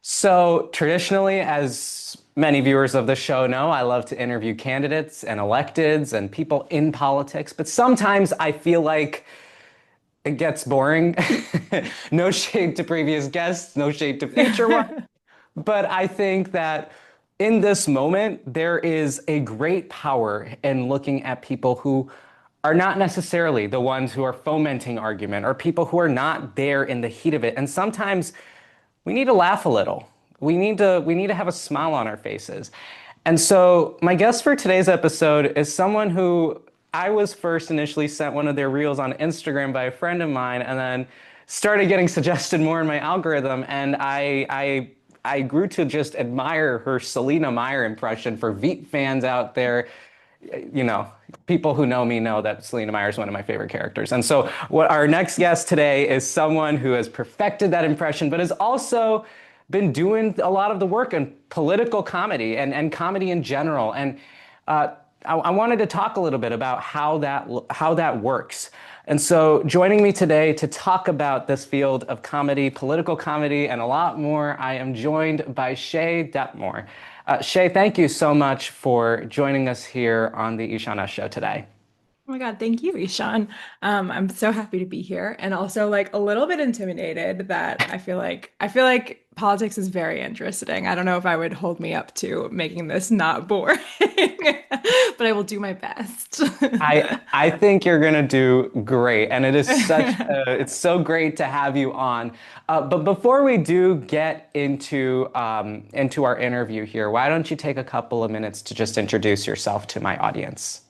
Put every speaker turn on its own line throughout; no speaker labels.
So traditionally, as many viewers of the show know, I love to interview candidates and electeds and people in politics, but sometimes I feel like it gets boring. No shade to previous guests, no shade to future ones. But I think that in this moment, there is a great power in looking at people who are not necessarily the ones who are fomenting argument or people who are not there in the heat of it. And sometimes we need to laugh a little. We need to have a smile on our faces. And so my guest for today's episode is someone who I was first initially sent one of their reels on Instagram by a friend of mine, and then started getting suggested more in my algorithm. And I grew to just admire her Selena Meyer impression. For Veep fans out there, you know, people who know me know that Selena Meyer is one of my favorite characters. And so, what our next guest today is someone who has perfected that impression, but has also been doing a lot of the work in political comedy and comedy in general. And I wanted to talk a little bit about how that works. And so, joining me today to talk about this field of comedy, political comedy, and a lot more, I am joined by Shea Depmore. Shea, thank you so much for joining us here on the Ishaan S show today.
Oh my God, thank you, Ishaan. I'm so happy to be here and also like a little bit intimidated that I feel like politics is very interesting. I don't know if I would hold me up to making this not boring, but I will do my best.
I think you're gonna do great, and it is it's so great to have you on. But before we do get into our interview here, why don't you take a couple of minutes to just introduce yourself to my audience?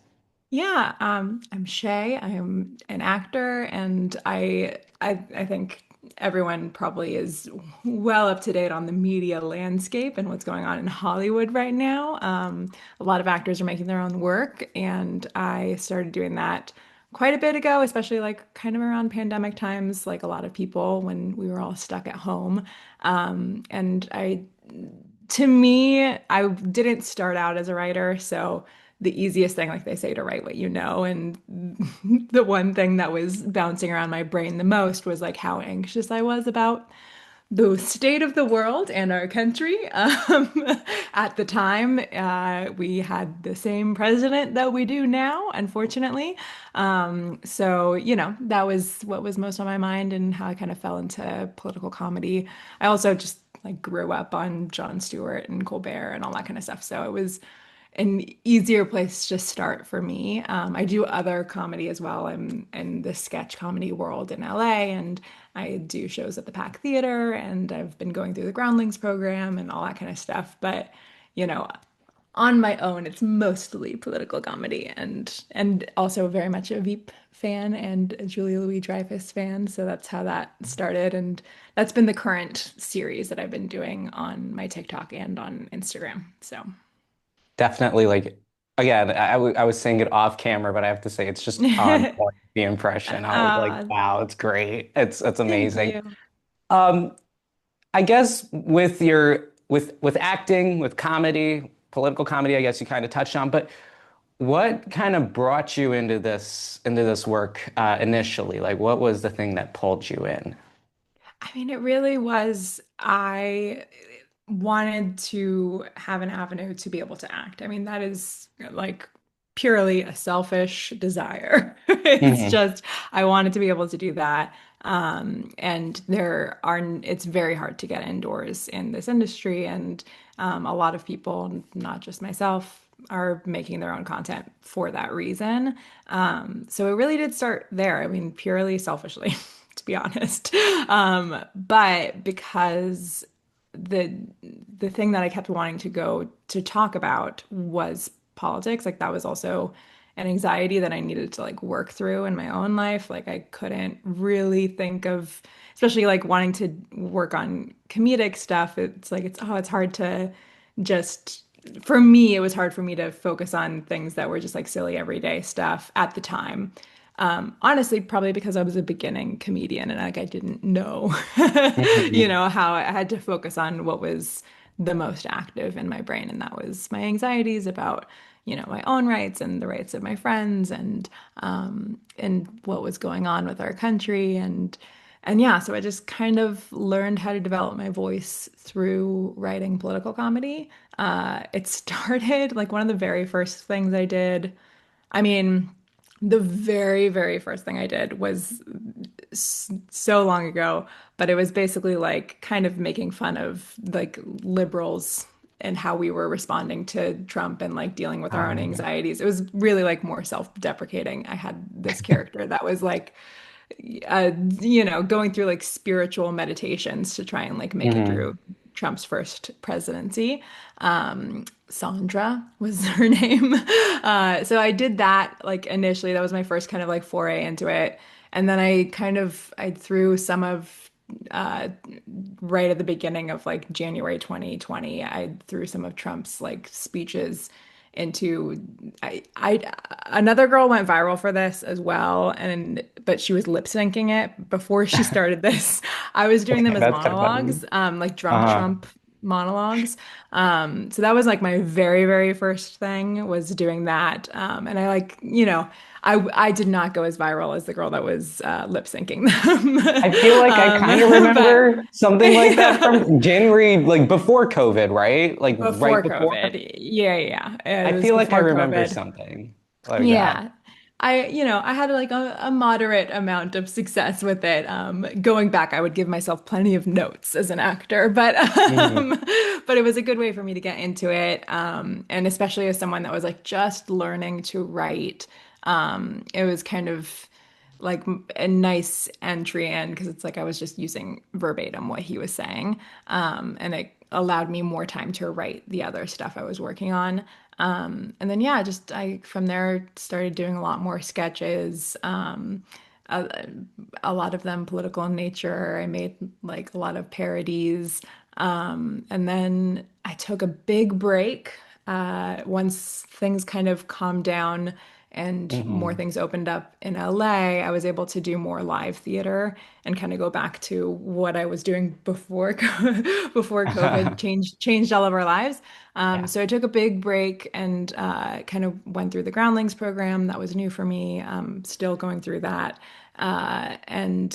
Yeah, I'm Shay. I'm an actor, and I think everyone probably is well up to date on the media landscape and what's going on in Hollywood right now. A lot of actors are making their own work, and I started doing that quite a bit ago, especially like kind of around pandemic times, like a lot of people when we were all stuck at home. And to me, I didn't start out as a writer, so the easiest thing, like they say, to write what you know. And the one thing that was bouncing around my brain the most was like how anxious I was about the state of the world and our country. At the time, we had the same president that we do now, unfortunately. So, that was what was most on my mind and how I kind of fell into political comedy. I also just like grew up on Jon Stewart and Colbert and all that kind of stuff. So it was an easier place to start for me. I do other comedy as well. I'm in the sketch comedy world in LA, and I do shows at the Pack Theater, and I've been going through the Groundlings program and all that kind of stuff. But, you know, on my own, it's mostly political comedy and also very much a Veep fan and a Julia Louis-Dreyfus fan. So that's how that started. And that's been the current series that I've been doing on my TikTok and on Instagram. So.
Definitely, like again, I was saying it off camera, but I have to say it's just on point, the impression. I was like,
Uh,
wow, it's great. It's
Thank
amazing.
you.
Um, I guess with with acting, with comedy, political comedy, I guess you kind of touched on, but what kind of brought you into this work initially? Like, what was the thing that pulled you in?
I mean, it really was. I wanted to have an avenue to be able to act. I mean, that is like purely a selfish desire. It's
Hmm.
just, I wanted to be able to do that. And it's very hard to get indoors in this industry. And a lot of people, not just myself, are making their own content for that reason. So it really did start there. I mean, purely selfishly, to be honest. But because the the thing that I kept wanting to go to talk about was politics. Like that was also an anxiety that I needed to like work through in my own life. Like I couldn't really think of, especially like wanting to work on comedic stuff. It's like it's hard to just for me, it was hard for me to focus on things that were just like silly everyday stuff at the time. Honestly, probably because I was a beginning comedian and like I didn't know,
Hmm.
how I had to focus on what was the most active in my brain, and that was my anxieties about, my own rights and the rights of my friends and what was going on with our country. And and yeah, so I just kind of learned how to develop my voice through writing political comedy. It started like one of the very first things I did. I mean, the very, very first thing I did was so long ago, but it was basically like kind of making fun of like liberals and how we were responding to Trump and like dealing with our own
Um,
anxieties. It was really like more self-deprecating. I had this character that was like going through like spiritual meditations to try and like make it
mhm.
through Trump's first presidency. Sandra was her name. So I did that like initially. That was my first kind of like foray into it. And then I threw some of uh, right at the beginning of like January 2020, I threw some of Trump's like speeches into I another girl went viral for this as well, and but she was lip syncing it before she started this. I was doing them
Okay,
as
that's kind of funny.
monologues, like drunk
Uh-huh.
Trump monologues. So that was like my very, very first thing was doing that. And I like, I did not go as viral as the girl that was lip syncing them.
I feel like I kind of
But
remember something like that from January, like before COVID, right? Like right
before
before.
COVID. Yeah, yeah.
I
It was
feel like I
before
remember
COVID.
something like that.
Yeah. I had like a moderate amount of success with it. Going back, I would give myself plenty of notes as an actor,
Mhm.
but it was a good way for me to get into it. And especially as someone that was like just learning to write, it was kind of like a nice entry in because it's like I was just using verbatim what he was saying. And it allowed me more time to write the other stuff I was working on. And then yeah, just I from there started doing a lot more sketches. A, a lot of them political in nature. I made like a lot of parodies. And then I took a big break once things kind of calmed down and more
Hmm.
things opened up in LA. I was able to do more live theater and kind of go back to what I was doing before before COVID changed all of our lives.
Yeah.
So I took a big break and kind of went through the Groundlings program. That was new for me. Still going through that. And,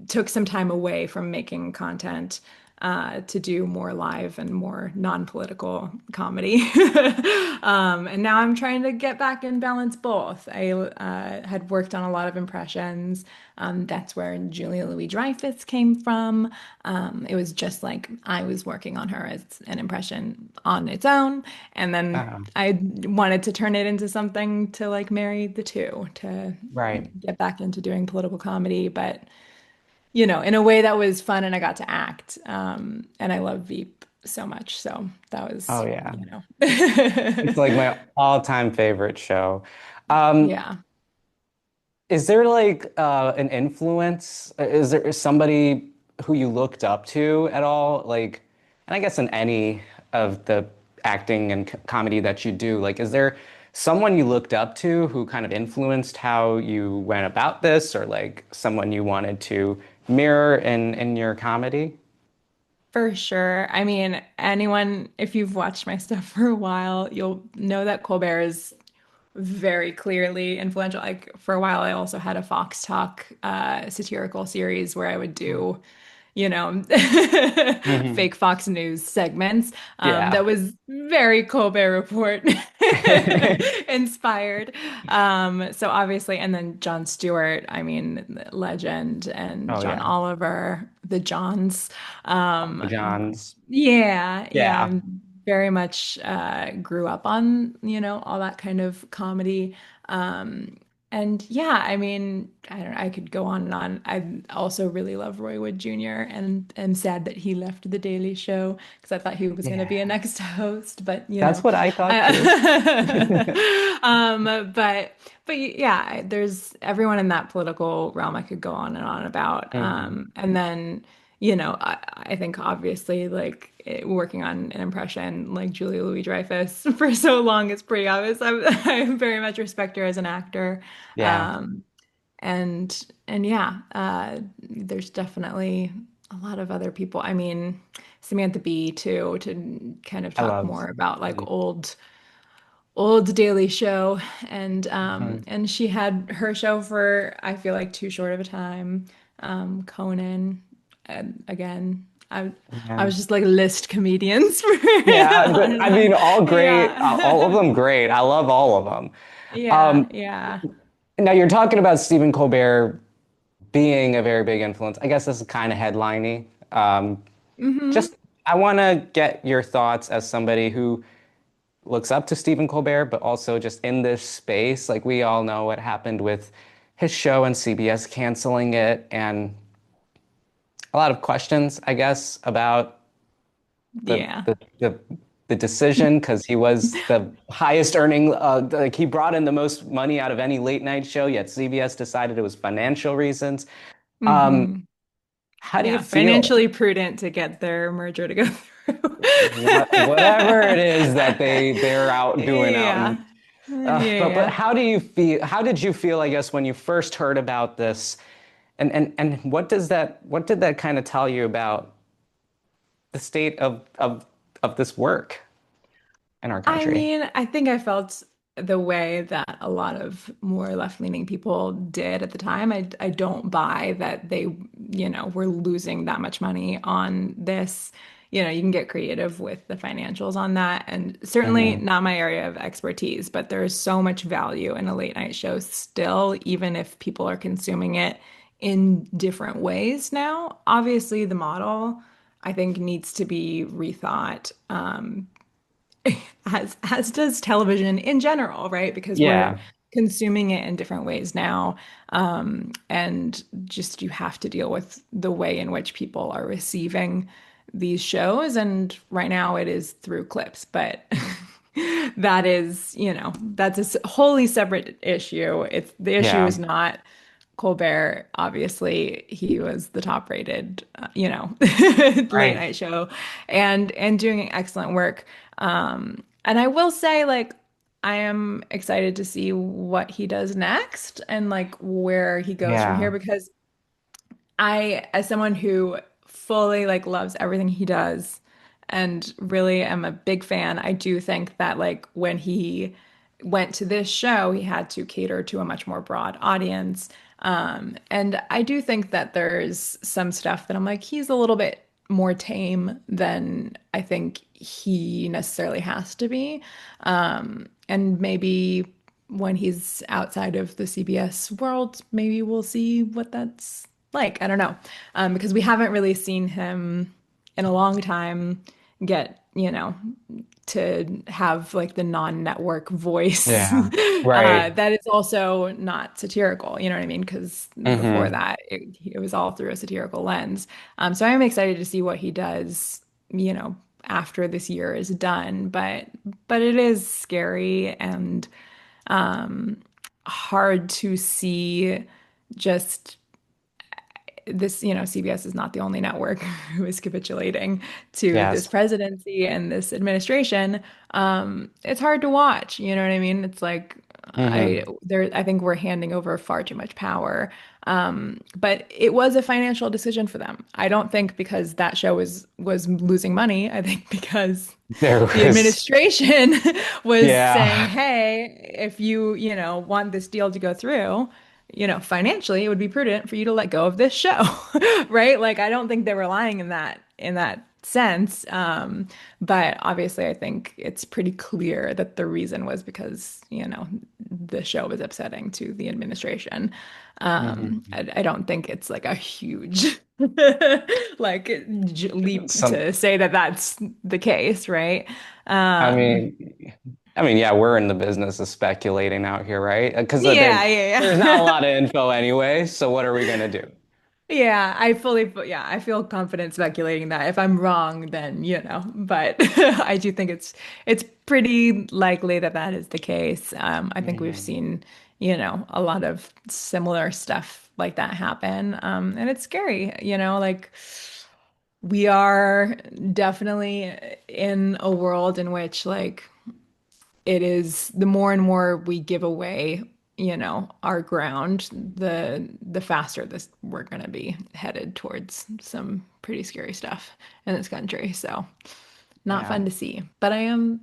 took some time away from making content to do more live and more non-political comedy. And now I'm trying to get back and balance both. I had worked on a lot of impressions. That's where Julia Louis-Dreyfus came from. It was just like I was working on her as an impression on its own, and then
Uh,
I wanted to turn it into something to like marry the two, to
right.
get back into doing political comedy, but in a way that was fun and I got to act. And I love Veep so much. So that
Oh
was,
yeah.
you know.
It's like my all-time favorite show. Um,
Yeah.
is there like an influence? Is there somebody who you looked up to at all? Like, and I guess in any of the acting and comedy that you do, like, is there someone you looked up to who kind of influenced how you went about this, or like someone you wanted to mirror in your comedy?
For sure. I mean, anyone, if you've watched my stuff for a while, you'll know that Colbert is very clearly influential. Like for a while, I also had a Fox Talk satirical series where I would do, you know,
Hmm.
fake Fox News segments. That
Yeah.
was very Colbert Report inspired. So obviously, and then Jon Stewart, I mean, legend, and
Oh
John
yeah.
Oliver, the Johns.
John's.
Yeah, yeah,
Yeah.
I'm very much grew up on, all that kind of comedy. Um, and yeah, I mean, I don't know, I could go on and on. I also really love Roy Wood Jr. and am sad that he left The Daily Show because I thought he was going to be a
Yeah.
next host, but
That's what I thought too.
but yeah, there's everyone in that political realm I could go on and on about.
Hmm.
And then I think obviously like working on an impression like Julia Louis-Dreyfus for so long is pretty obvious. I very much respect her as an actor.
Yeah.
Um, and yeah, there's definitely a lot of other people. I mean, Samantha Bee too, to kind of
I
talk
love.
more about like old Daily Show, and
Mhm.
and she had her show for I feel like too short of a time. Conan, and again, I
Yeah.
was just like list comedians for
Yeah, I
on,
mean, all great, all of
yeah.
them great. I love all of them.
Yeah,
Um,
yeah.
Now you're talking about Stephen Colbert being a very big influence. I guess this is kind of headliney.
Hmm.
Just I want to get your thoughts as somebody who looks up to Stephen Colbert, but also just in this space. Like we all know what happened with his show and CBS canceling it, and a lot of questions, I guess, about the
Yeah.
the the, the decision because he was the highest earning. Like he brought in the most money out of any late night show, yet CBS decided it was financial reasons. Um,
Hmm.
how do you
Yeah,
feel?
financially prudent to get their merger to go through.
Whatever it is that they're out doing out
Yeah.
and
Yeah,
but
yeah.
how do you feel? How did you feel, I guess, when you first heard about this? And what did that kind of tell you about the state of this work in our
I
country?
mean, I think I felt the way that a lot of more left-leaning people did at the time. I don't buy that they, were losing that much money on this. You can get creative with the financials on that, and certainly
Hmm.
not my area of expertise, but there is so much value in a late night show still, even if people are consuming it in different ways now. Obviously, the model, I think, needs to be rethought. As does television in general, right? Because we're
Yeah.
consuming it in different ways now. And just you have to deal with the way in which people are receiving these shows. And right now it is through clips, but that is, that's a wholly separate issue. It's the issue
Yeah.
is not Colbert. Obviously, he was the top rated, late
Right.
night show and doing excellent work. And I will say, like, I am excited to see what he does next and like where he goes from here
Yeah.
because as someone who fully like loves everything he does and really am a big fan, I do think that like when he went to this show, he had to cater to a much more broad audience. And I do think that there's some stuff that I'm like, he's a little bit more tame than I think he necessarily has to be. And maybe when he's outside of the CBS world, maybe we'll see what that's like. I don't know. Because we haven't really seen him in a long time get, to have like the non-network voice
Yeah. Right.
that is also not satirical, you know what I mean? Because before
Hmm.
that, it was all through a satirical lens. So I am excited to see what he does, after this year is done. But it is scary and hard to see just this, CBS is not the only network who is capitulating to this
Yes.
presidency and this administration. It's hard to watch, you know what I mean? It's like
Hmm.
I think we're handing over far too much power. But it was a financial decision for them. I don't think because that show was losing money. I think because
There
the
was,
administration was saying,
yeah.
hey, if you, want this deal to go through, financially, it would be prudent for you to let go of this show, right? Like, I don't think they were lying in that sense. But obviously, I think it's pretty clear that the reason was because, the show was upsetting to the administration.
Hmm.
I don't think it's like a huge like leap
Some,
to say that that's the case, right?
I
Um,
mean, yeah, we're in the business of speculating out here, right? Because
yeah, yeah,
there's not a
yeah.
lot of info anyway. So what are we gonna do?
Yeah, yeah, I feel confident speculating that. If I'm wrong, then, but I do think it's pretty likely that that is the case. I think we've
Mhm.
seen, a lot of similar stuff like that happen. And it's scary, like we are definitely in a world in which like it is the more and more we give away, our ground, the faster this we're going to be headed towards some pretty scary stuff in this country. So not
Yeah.
fun to see, but I am,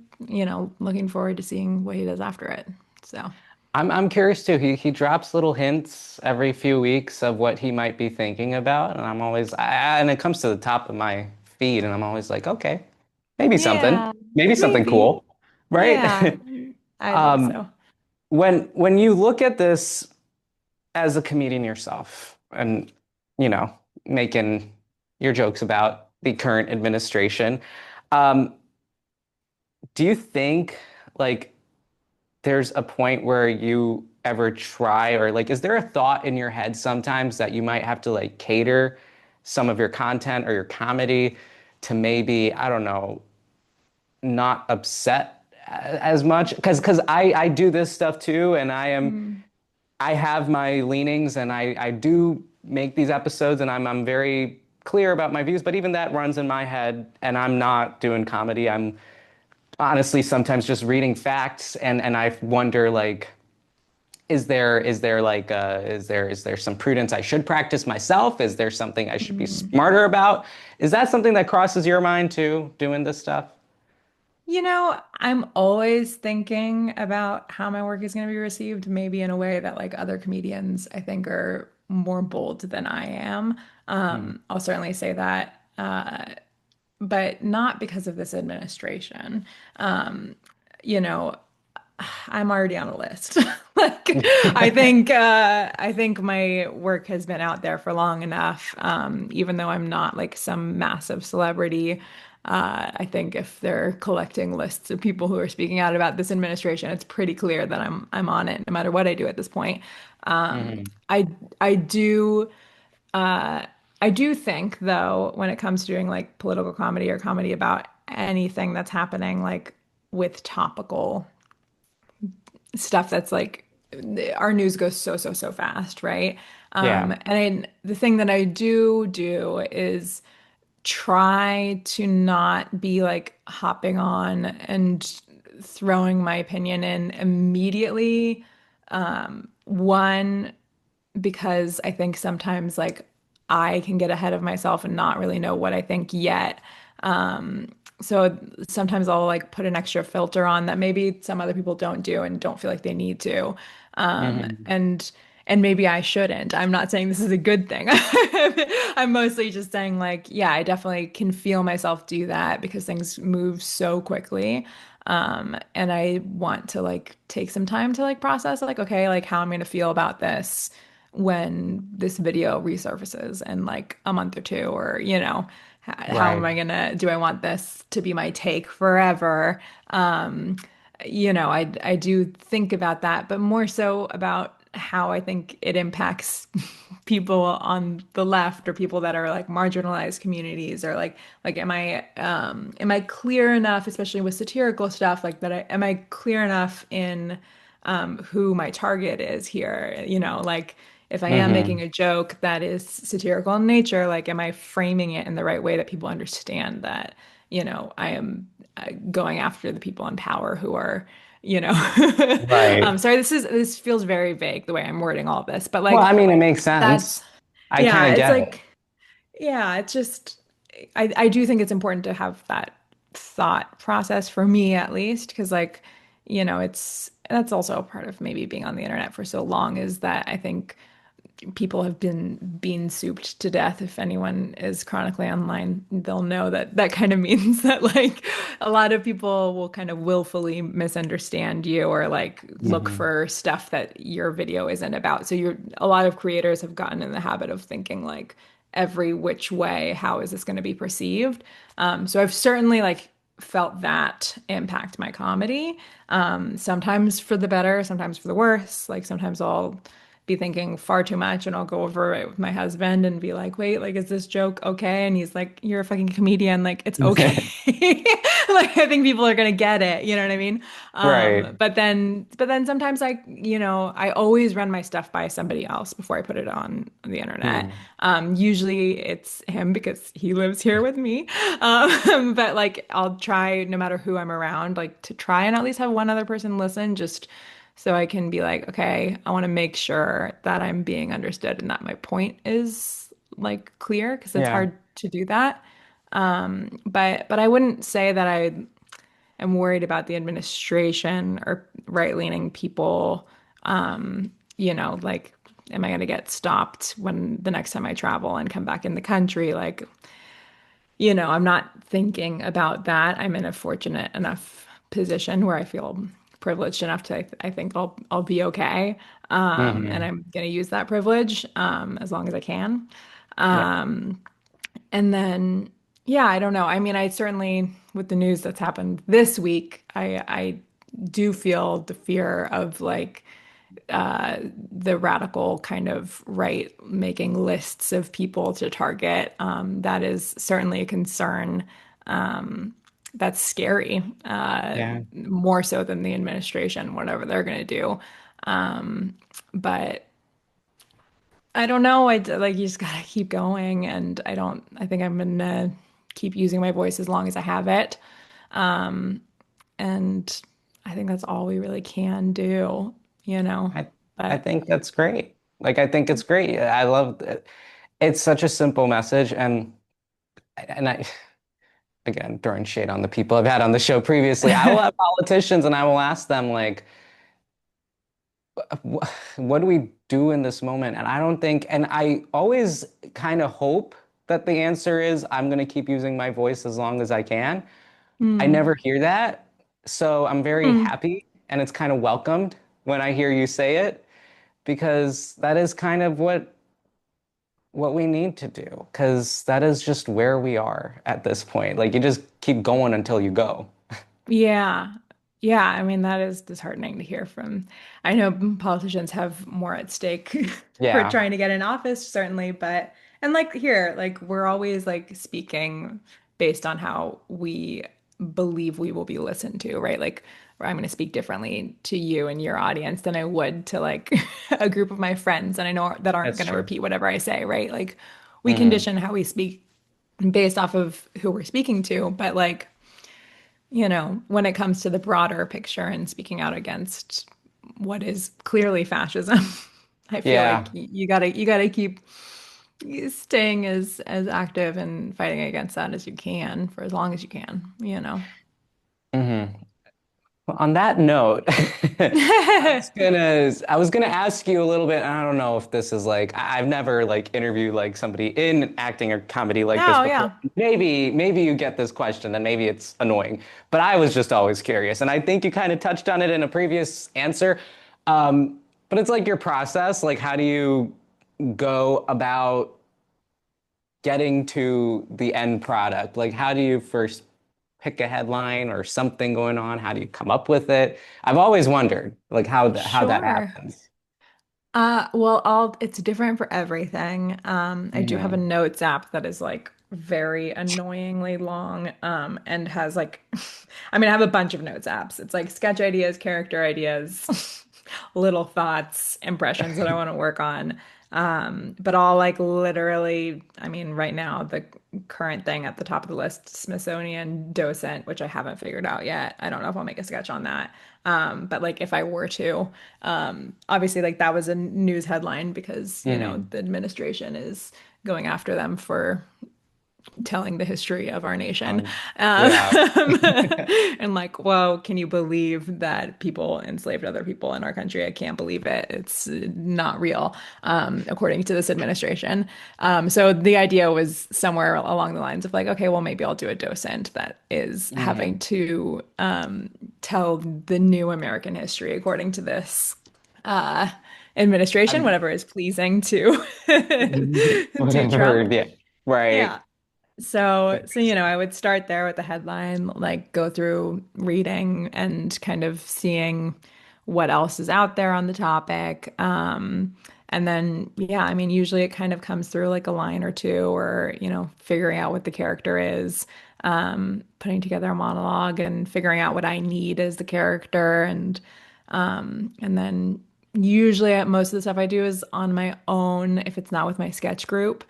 looking forward to seeing what he does after it. So
I'm curious too. He drops little hints every few weeks of what he might be thinking about, and I'm always and it comes to the top of my feed, and I'm always like, okay,
Yeah,
maybe something
maybe.
cool, right?
Yeah, I think
Um,
so.
when you look at this as a comedian yourself, and you know, making your jokes about the current administration, um, do you think like there's a point where you ever try or like is there a thought in your head sometimes that you might have to like cater some of your content or your comedy to maybe, I don't know, not upset as much? Because I do this stuff too, and
Mm.
I have my leanings, and I do make these episodes, and I'm very clear about my views, but even that runs in my head, and I'm not doing comedy. I'm honestly sometimes just reading facts, and I wonder like is there some prudence I should practice myself? Is there something I should be
Mm.
smarter about? Is that something that crosses your mind too, doing this stuff?
I'm always thinking about how my work is going to be received, maybe in a way that like other comedians I think are more bold than I am.
Mm.
I'll certainly say that, but not because of this administration. Um, you know, I'm already on a list. Like, I think my work has been out there for long enough. Even though I'm not like some massive celebrity, I think if they're collecting lists of people who are speaking out about this administration, it's pretty clear that I'm on it, no matter what I do at this point. Um,
Mhm.
I I do uh, I do think though, when it comes to doing like political comedy or comedy about anything that's happening, like with topical stuff that's like our news goes so fast, right?
Yeah,
The thing that I do is try to not be like hopping on and throwing my opinion in immediately. One, because I think sometimes like I can get ahead of myself and not really know what I think yet. So sometimes I'll like put an extra filter on that maybe some other people don't do and don't feel like they need to. Um,
hmm,
and and maybe I shouldn't. I'm not saying this is a good thing. I'm mostly just saying like, yeah, I definitely can feel myself do that because things move so quickly. And I want to like take some time to like process like, okay, like how I'm going to feel about this when this video resurfaces in like a month or two, or how am
right.
I gonna do I want this to be my take forever? I do think about that, but more so about how I think it impacts people on the left or people that are like marginalized communities, or like am I clear enough, especially with satirical stuff, like that am I clear enough in who my target is here? Like if I am making
Hmm.
a joke that is satirical in nature, like am I framing it in the right way that people understand that, I am going after the people in power who are, you know.
Right.
Sorry, this feels very vague the way I'm wording all of this, but
Well,
like
I mean, it makes
that's
sense. I
yeah,
kind of
it's
get it.
like yeah, it's just I do think it's important to have that thought process for me at least, because like, it's that's also a part of maybe being on the internet for so long, is that I think people have been bean souped to death. If anyone is chronically online, they'll know that that kind of means that like a lot of people will kind of willfully misunderstand you, or like look
Hmm.
for stuff that your video isn't about. So a lot of creators have gotten in the habit of thinking like every which way, how is this going to be perceived? So I've certainly like felt that impact my comedy. Sometimes for the better, sometimes for the worse. Like sometimes I'll be thinking far too much and I'll go over it with my husband and be like, wait, like, is this joke okay? And he's like, you're a fucking comedian. Like, it's okay. Like, I think people are gonna get it. You know what I mean?
Right.
But then sometimes I always run my stuff by somebody else before I put it on the internet.
Hmm.
Usually it's him because he lives here with me. But like, I'll try no matter who I'm around, like to try and at least have one other person listen, just so I can be like, okay, I want to make sure that I'm being understood and that my point is like clear, because it's
Yeah.
hard to do that. But I wouldn't say that I am worried about the administration or right-leaning people. Like, am I going to get stopped when the next time I travel and come back in the country? Like, I'm not thinking about that. I'm in a fortunate enough position where I feel privileged enough to, I think I'll be okay. And
Hmm.
I'm going to use that privilege as long as I can.
Yeah.
And then, yeah, I don't know. I mean, I certainly, with the news that's happened this week, I do feel the fear of like the radical kind of right making lists of people to target. That is certainly a concern. That's scary,
Yeah.
more so than the administration, whatever they're going to do. But I don't know. Like you just gotta keep going, and I think I'm gonna keep using my voice as long as I have it. And I think that's all we really can do, you know.
I I
But
think that's great. Like I think it's great. I love it. It's such a simple message and I again throwing shade on the people I've had on the show previously. I will have politicians and I will ask them like what do we do in this moment? And I don't think, and I always kind of hope that the answer is I'm going to keep using my voice as long as I can. I
mm,
never hear that. So I'm very
mm,
happy and it's kind of welcomed when I hear you say it because that is kind of what we need to do because that is just where we are at this point. Like you just keep going until you go.
yeah. Yeah, I mean that is disheartening to hear from. I know politicians have more at stake for
Yeah,
trying to get in office, certainly, but and like here, like we're always like speaking based on how we believe we will be listened to, right? Like I'm going to speak differently to you and your audience than I would to like a group of my friends, and I know that aren't
that's
going to
true.
repeat whatever I say, right? Like we
Hmm.
condition how we speak based off of who we're speaking to, but like when it comes to the broader picture and speaking out against what is clearly fascism, I feel like
Yeah.
you gotta keep staying as active and fighting against that as you can for as long as you can, you know.
Hmm. Well, on that note, I was gonna ask you a little bit. I don't know if this is like I've never like interviewed like somebody in acting or comedy like this
Oh
before.
yeah,
Maybe you get this question and maybe it's annoying, but I was just always curious, and I think you kind of touched on it in a previous answer. But it's like your process. Like, how do you go about getting to the end product? Like, how do you first pick a headline or something going on? How do you come up with it? I've always wondered, like, how that
sure.
happens.
Well, it's different for everything. I do have a
Hmm.
notes app that is like very annoyingly long, and has like, I mean, I have a bunch of notes apps. It's like sketch ideas, character ideas, little thoughts, impressions that I want to work on. But all like literally, I mean, right now, the current thing at the top of the list, Smithsonian docent, which I haven't figured out yet. I don't know if I'll make a sketch on that. But like if I were to, obviously like that was a news headline because,
Hmm.
the administration is going after them for telling the history of our nation. Um,
Yeah.
and like, whoa, can you believe that people enslaved other people in our country? I can't believe it. It's not real, according to this administration. So the idea was somewhere along the lines of like, okay, well, maybe I'll do a docent that is having
Hmm.
to tell the new American history according to this uh, administration,
I've
whatever is pleasing to to
whatever.
Trump.
Yeah.
Yeah.
Right.
So I would start there with the headline, like go through reading and kind of seeing what else is out there on the topic. And then, yeah, I mean, usually it kind of comes through like a line or two, or, figuring out what the character is, putting together a monologue and figuring out what I need as the character. And then usually most of the stuff I do is on my own if it's not with my sketch group.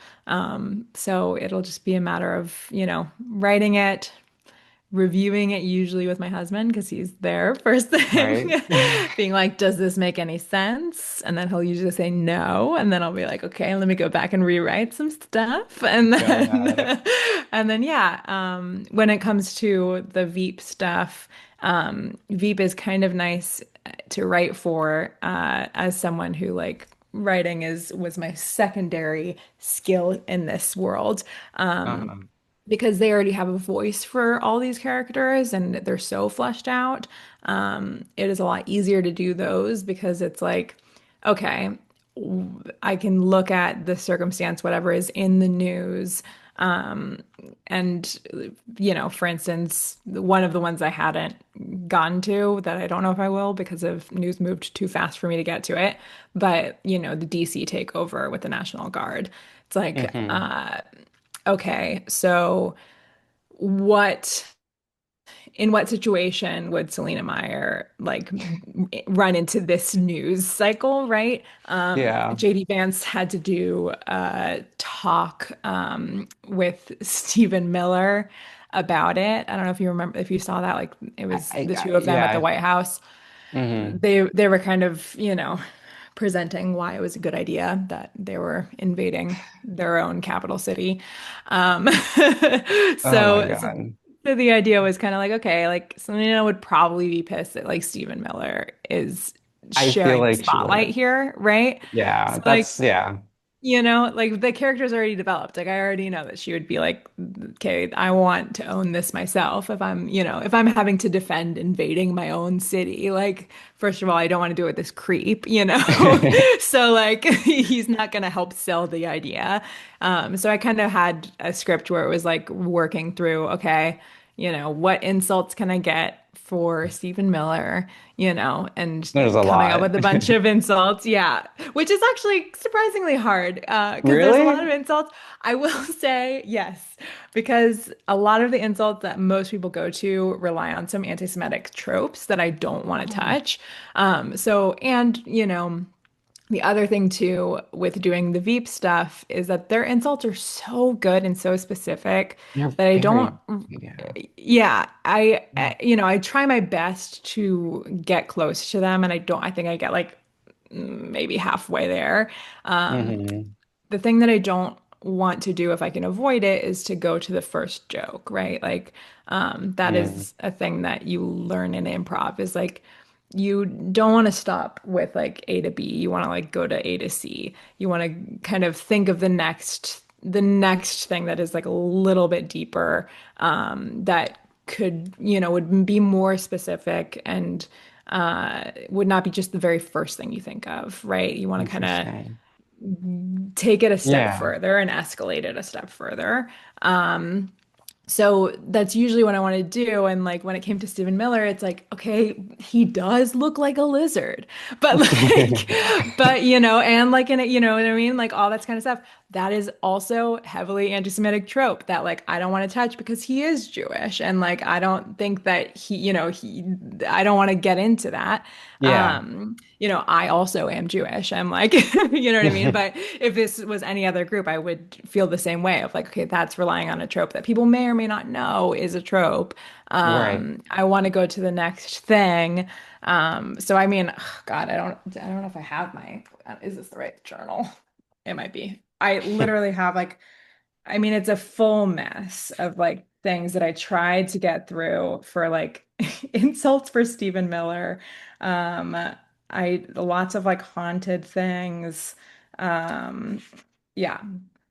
So it'll just be a matter of, writing it, reviewing it usually with my husband because he's there first thing,
Right.
being like, does this make any sense? And then he'll usually say no. And then I'll be like, okay, let me go back and rewrite some stuff. And
Got
then
it.
And then yeah, when it comes to the Veep stuff, Veep is kind of nice to write for as someone who like writing is was my secondary skill in this world.
Uh-huh.
Because they already have a voice for all these characters and they're so fleshed out. It is a lot easier to do those because it's like, okay, I can look at the circumstance, whatever is in the news. And, for instance, one of the ones I hadn't gotten to that I don't know if I will because of news moved too fast for me to get to it. But, the DC takeover with the National Guard. It's like,
Hmm.
okay, so what in what situation would Selena Meyer like run into this news cycle, right?
Yeah.
JD Vance had to do a talk with Stephen Miller about it. I don't know if you remember if you saw that, like it was the two of them at the
Yeah.
White House.
Hmm.
They were kind of, presenting why it was a good idea that they were invading their own capital city. Um,
Oh my
so, so,
God.
so the idea was kind of like, okay, like Selena would probably be pissed that like Stephen Miller is
I feel
sharing the
like she
spotlight
would.
here, right?
Yeah,
So like
that's yeah.
like the character's already developed. Like I already know that she would be like, okay, I want to own this myself if if I'm having to defend invading my own city. Like, first of all, I don't want to do it with this creep. So like he's not gonna help sell the idea. So I kind of had a script where it was like working through, okay, what insults can I get for Stephen Miller, and
There's a
coming up
lot.
with a bunch of insults. Yeah, which is actually surprisingly hard because there's a lot of
Really?
insults. I will say yes, because a lot of the insults that most people go to rely on some anti-Semitic tropes that I don't want to
Oh,
touch. And the other thing too with doing the Veep stuff is that their insults are so good and so specific
you're
that I don't,
very yeah.
yeah, I try my best to get close to them and I think I get like maybe halfway there. Um,
Hmm.
the thing that I don't want to do if I can avoid it is to go to the first joke, right? Like, that
Yeah.
is a thing that you learn in improv is like, you don't want to stop with like A to B. You want to like go to A to C. You want to kind of think of the next thing that is like a little bit deeper, that could, would be more specific and would not be just the very first thing you think of, right? You want to kind of
Interesting.
take it a step
Yeah.
further and escalate it a step further. So that's usually what I want to do. And like when it came to Stephen Miller, it's like, okay, he does look like a lizard, but like, but and like in it, you know what I mean? Like all that kind of stuff. That is also heavily anti-Semitic trope that like I don't want to touch because he is Jewish. And like I don't think that I don't want to get into that.
Yeah.
I also am Jewish. I'm like, you know what I mean? But if this was any other group, I would feel the same way of like, okay, that's relying on a trope that people may or may not know is a trope.
Right.
I want to go to the next thing. So I mean, ugh, God, I don't know if I have is this the right journal? It might be. I literally have like, I mean, it's a full mess of like things that I tried to get through for like insults for Stephen Miller. Um, I lots of like haunted things. Um, yeah,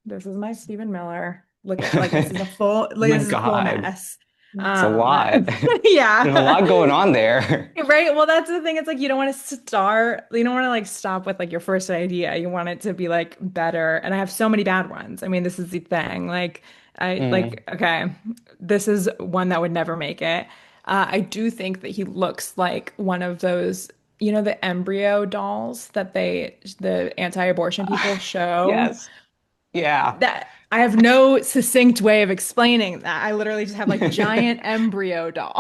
this is my Stephen Miller. Look at like
My
this is a full
God.
mess.
It's a lot. There's a
Yeah.
lot going on there.
Right. Well, that's the thing. It's like you don't want to like stop with like your first idea. You want it to be like better. And I have so many bad ones. I mean, this is the thing. Like
Mm.
okay, this is one that would never make it. I do think that he looks like one of those, the embryo dolls that the anti-abortion people show
Yes. Yeah.
that I have no succinct way of explaining that. I literally just have like giant embryo doll.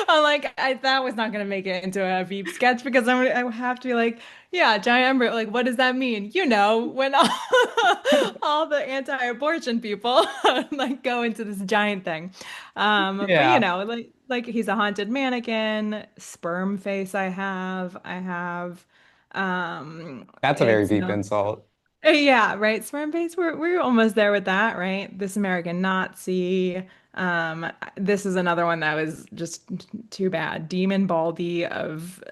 I'm like, that was not going to make it into a Veep sketch because I would have to be like, yeah, giant embryo. Like, what does that mean? When all the anti-abortion people like go into this giant thing. But
Yeah.
like he's a haunted mannequin, sperm face. I have.
That's a very
It's
deep
no.
insult.
Yeah, right. Smart and Pace, we're almost there with that, right? This American Nazi. This is another one that was just too bad. Demon Baldy of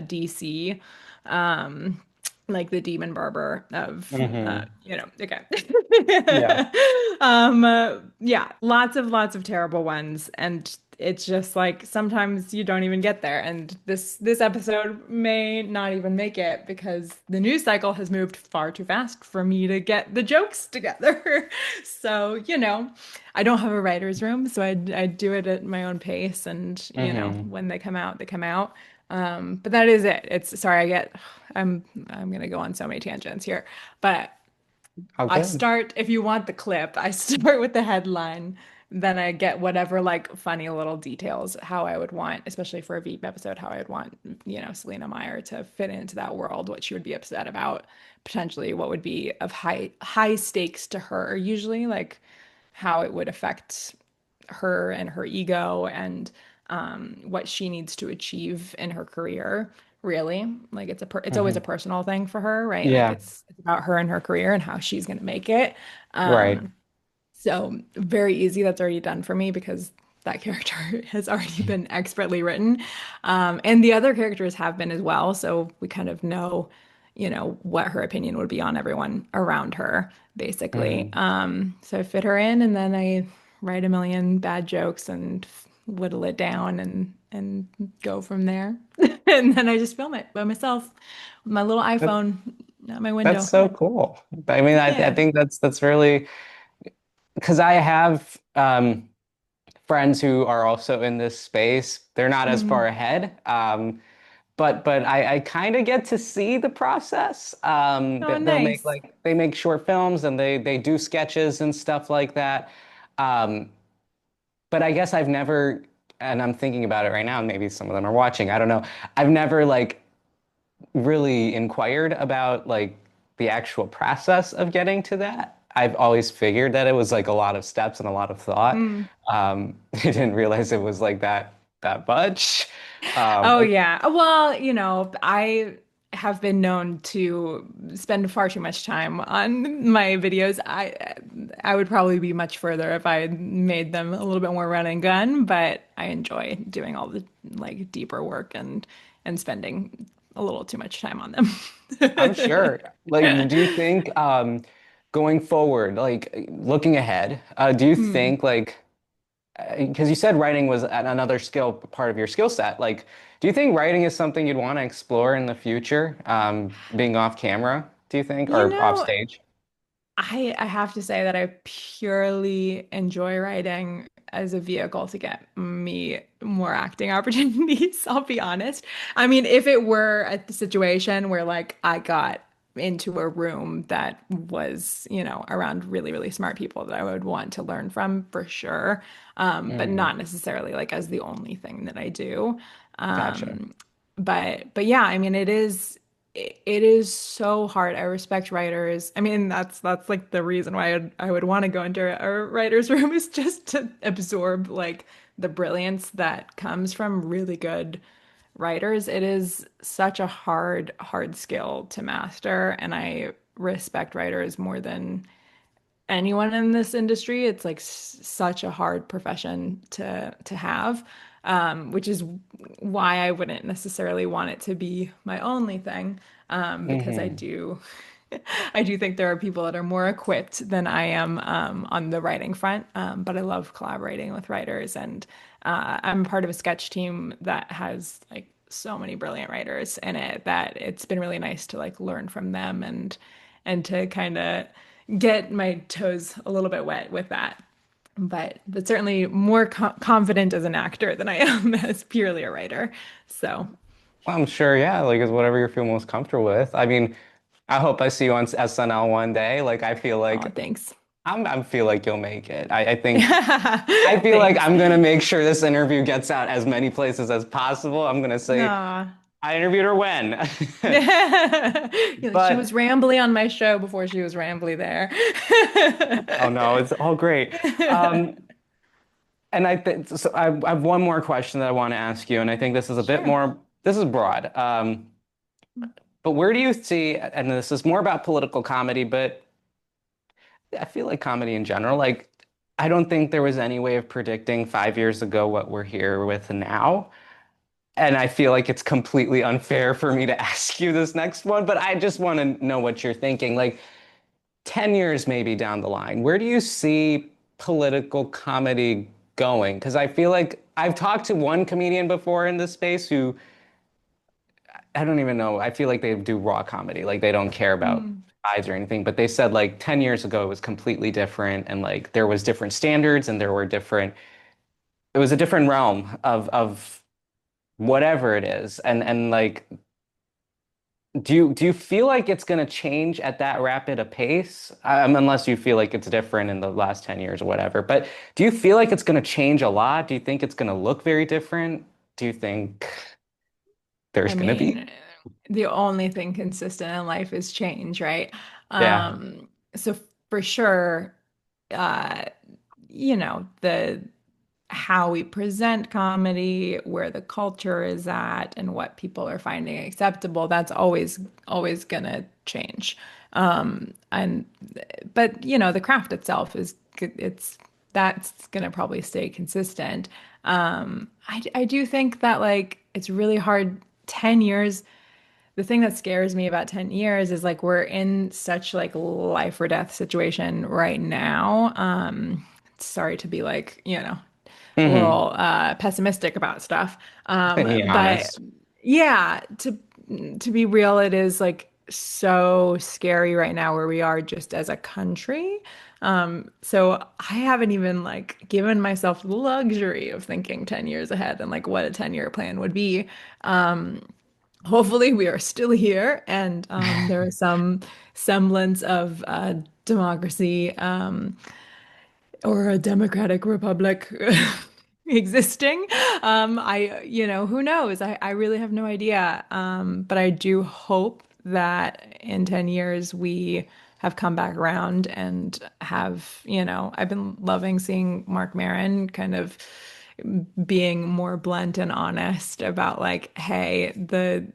DC. Um, like the demon barber of okay.
Yeah.
Yeah, lots of terrible ones, and it's just like sometimes you don't even get there, and this episode may not even make it because the news cycle has moved far too fast for me to get the jokes together. So, I don't have a writer's room, so I do it at my own pace, and
Hmm.
when they come out, they come out. But that is it. It's sorry, I'm gonna go on so many tangents here, but
Oh,
I
good.
start, if you want the clip, I start with the headline, then I get whatever like funny little details how I would want, especially for a Veep episode, how I would want, Selena Meyer to fit into that world, what she would be upset about, potentially what would be of high stakes to her, usually like how it would affect her and her ego and what she needs to achieve in her career. Really, like it's always a
Hmm.
personal thing for her, right? Like
Yeah.
it's about her and her career and how she's going to make it.
Right.
So very easy. That's already done for me because that character has already been expertly written. And the other characters have been as well. So we kind of know, what her opinion would be on everyone around her, basically.
Hmm.
So I fit her in and then I write a million bad jokes and whittle it down and go from there. And then I just film it by myself with my little
That,
iPhone at my
that's
window.
so cool. I mean, I
Yeah.
think that's really because I have friends who are also in this space. They're not as far
Mm.
ahead. But I kind of get to see the process.
Oh,
They'll make
nice.
they make short films and they do sketches and stuff like that. Um, but I guess I've never, and I'm thinking about it right now, and maybe some of them are watching. I don't know. I've never like really inquired about like the actual process of getting to that. I've always figured that it was like a lot of steps and a lot of thought.
Mm.
I didn't realize it was like that much.
Oh yeah. Well, I have been known to spend far too much time on my videos. I would probably be much further if I made them a little bit more run and gun, but I enjoy doing all the like deeper work and spending a little too much time on them.
I'm sure. Like, do you think going forward, like looking ahead, do you
Hmm.
think like because you said writing was another skill part of your skill set, like do you think writing is something you'd want to explore in the future, being off camera, do you think,
You
or off
know,
stage?
I have to say that I purely enjoy writing as a vehicle to get me more acting opportunities, I'll be honest. I mean, if it were a situation where like I got into a room that was, around really, really smart people that I would want to learn from for sure. But
Mm,
not necessarily like as the only thing that I do.
gotcha.
Um, but yeah, I mean, it is so hard. I respect writers. I mean, that's like the reason why I would want to go into a writer's room is just to absorb like the brilliance that comes from really good writers. It is such a hard skill to master, and I respect writers more than anyone in this industry. It's like such a hard profession to have, which is why I wouldn't necessarily want it to be my only thing, because I
Hmm.
do. I do think there are people that are more equipped than I am on the writing front, but I love collaborating with writers, and I'm part of a sketch team that has like so many brilliant writers in it that it's been really nice to like learn from them and to kind of get my toes a little bit wet with that. But certainly more confident as an actor than I am as purely a writer. So,
Well, I'm sure, yeah, like it's whatever you feel most comfortable with. I mean, I hope I see you on SNL one day. Like I feel
oh,
like
thanks.
I feel like you'll make it. I feel like
Thanks.
I'm gonna make sure this interview gets out as many places as possible. I'm gonna say
Aw.
I interviewed her when.
She
But
was rambly on my show before she was rambly there.
oh no, it's all great. Um, and I think so I have one more question that I want to ask you, and I think this is a bit
Sure.
more, this is broad. But where do you see, and this is more about political comedy, but I feel like comedy in general, like I don't think there was any way of predicting 5 years ago what we're here with now. And I feel like it's completely unfair for me to ask you this next one, but I just want to know what you're thinking. Like 10 years maybe down the line, where do you see political comedy going? Because I feel like I've talked to one comedian before in this space who I don't even know. I feel like they do raw comedy. Like they don't care about
Mm.
sides or anything. But they said like 10 years ago it was completely different and like there was different standards and there were different it was a different realm of whatever it is. And like do you feel like it's going to change at that rapid a pace? Unless you feel like it's different in the last 10 years or whatever. But do you feel like it's going to change a lot? Do you think it's going to look very different? Do you think there's
I
going to be?
mean, the only thing consistent in life is change, right?
Yeah.
So for sure, uh, the how we present comedy, where the culture is at, and what people are finding acceptable, that's always gonna change. And but the craft itself it's that's gonna probably stay consistent. I do think that like it's really hard 10 years. The thing that scares me about 10 years is like we're in such like life or death situation right now. Sorry to be like, a
Hmm.
little pessimistic about stuff.
Be
But
honest.
yeah, to be real, it is like so scary right now where we are just as a country. So I haven't even like given myself the luxury of thinking 10 years ahead and like what a 10-year plan would be. Hopefully we are still here and there is some semblance of democracy or a democratic republic existing. Who knows? I really have no idea. But I do hope that in 10 years we have come back around and I've been loving seeing Mark Maron kind of being more blunt and honest about like, hey, the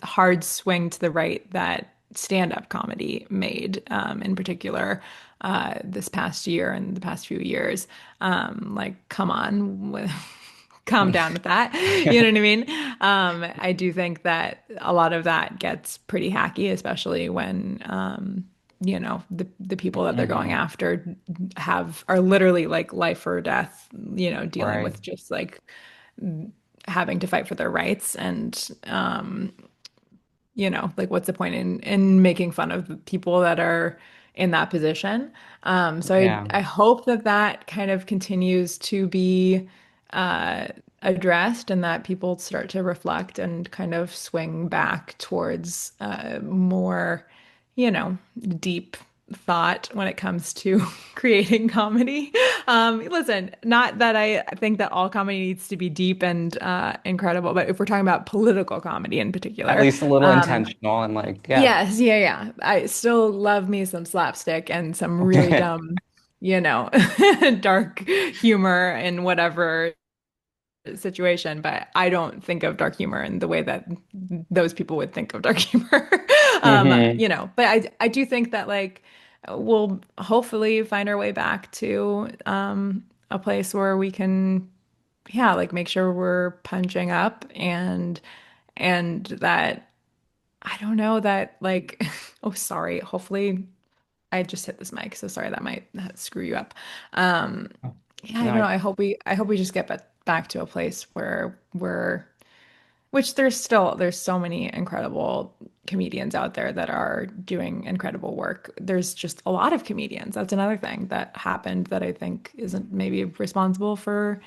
hard swing to the right that stand-up comedy made, in particular, this past year and the past few years. Like, come on, calm down with that. You know what I mean? I do think that a lot of that gets pretty hacky, especially when the people that they're going
Hmm.
after are literally like life or death, dealing
Right.
with just like having to fight for their rights and like what's the point in making fun of the people that are in that position? So I
Yeah.
I hope that that kind of continues to be uh, addressed and that people start to reflect and kind of swing back towards more, deep thought when it comes to creating comedy. Listen, not that I think that all comedy needs to be deep and incredible, but if we're talking about political comedy in
At
particular,
least a little intentional and like, yeah.
yes, yeah, yeah. I still love me some slapstick and some really dumb, you know, dark humor in whatever situation, but I don't think of dark humor in the way that those people would think of dark humor.
Hmm.
But I do think that like we'll hopefully find our way back to a place where we can, yeah, like make sure we're punching up and that I don't know that like oh sorry, hopefully I just hit this mic, so sorry that might screw you up. Um, yeah, I
No,
don't know. I hope we just get back to a place where which there's so many incredible comedians out there that are doing incredible work. There's just a lot of comedians. That's another thing that happened that I think isn't maybe responsible for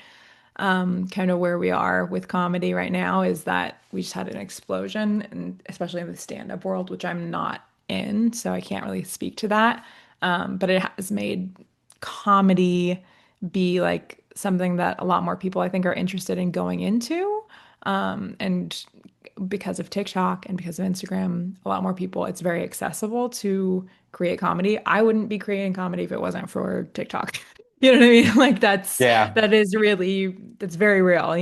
kind of where we are with comedy right now is that we just had an explosion, and especially in the stand-up world, which I'm not in, so I can't really speak to that. But it has made comedy be like something that a lot more people I think are interested in going into. And because of TikTok and because of Instagram, a lot more people, it's very accessible to create comedy. I wouldn't be creating comedy if it wasn't for TikTok. You know what I mean? Like
yeah.
that's very real.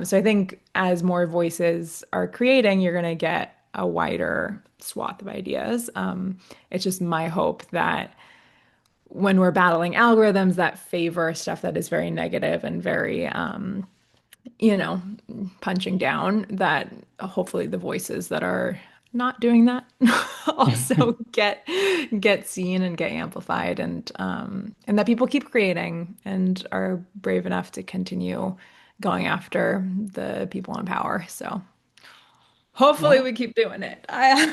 So I think as more voices are creating, you're gonna get a wider swath of ideas. It's just my hope that when we're battling algorithms that favor stuff that is very negative and very, you know, punching down, that hopefully the voices that are not doing that also get seen and get amplified, and that people keep creating and are brave enough to continue going after the people in power. So hopefully
Well,
we keep doing it.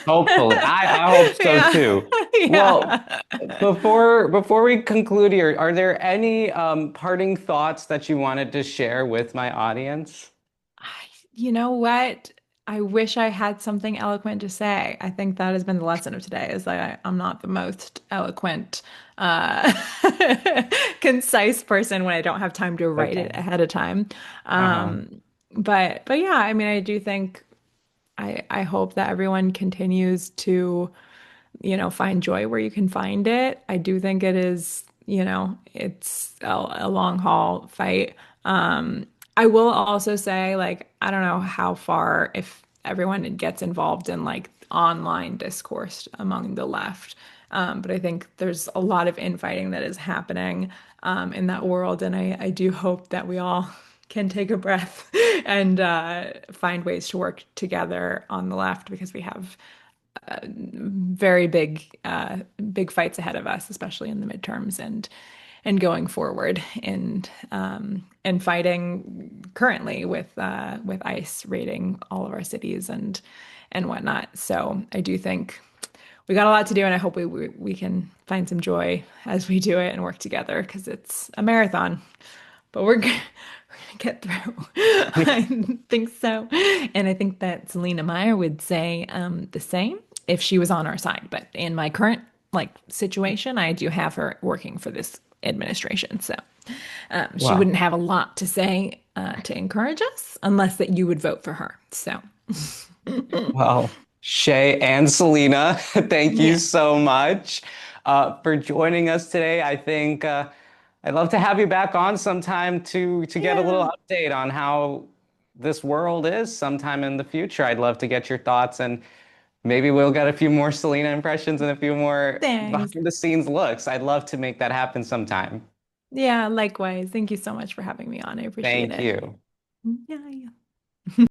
hopefully. I hope so
Yeah.
too. Well,
Yeah.
before we conclude here, are there any parting thoughts that you wanted to share with my audience?
I- You know what? I wish I had something eloquent to say. I think that has been the lesson of today is that I'm not the most eloquent, uh, concise person when I don't have time to write it
Okay.
ahead of time.
Uh-huh.
But yeah, I mean, I do think I hope that everyone continues to, find joy where you can find it. I do think it is, it's a long haul fight. I will also say, like, I don't know how far if everyone gets involved in like online discourse among the left. But I think there's a lot of infighting that is happening in that world. And I do hope that we all can take a breath and find ways to work together on the left because we have very big fights ahead of us, especially in the midterms and going forward and fighting currently with ICE raiding all of our cities and whatnot. So I do think we got a lot to do, and I hope we can find some joy as we do it and work together because it's a marathon, but we're gonna get through. I think so. And I think that Selena Meyer would say the same if she was on our side. But in my current like situation, I do have her working for this administration. So she
Well,
wouldn't have a lot to say to encourage us unless that you would vote for her. So
well, Shay and Selena, thank you
yeah.
so much for joining us today. I think I'd love to have you back on sometime to get a little
Yeah.
update on how this world is sometime in the future. I'd love to get your thoughts, and maybe we'll get a few more Selena impressions and a few more
Thanks.
behind the scenes looks. I'd love to make that happen sometime.
Yeah, likewise. Thank you so much for having me on. I appreciate
Thank
it.
you.
Yeah, yeah.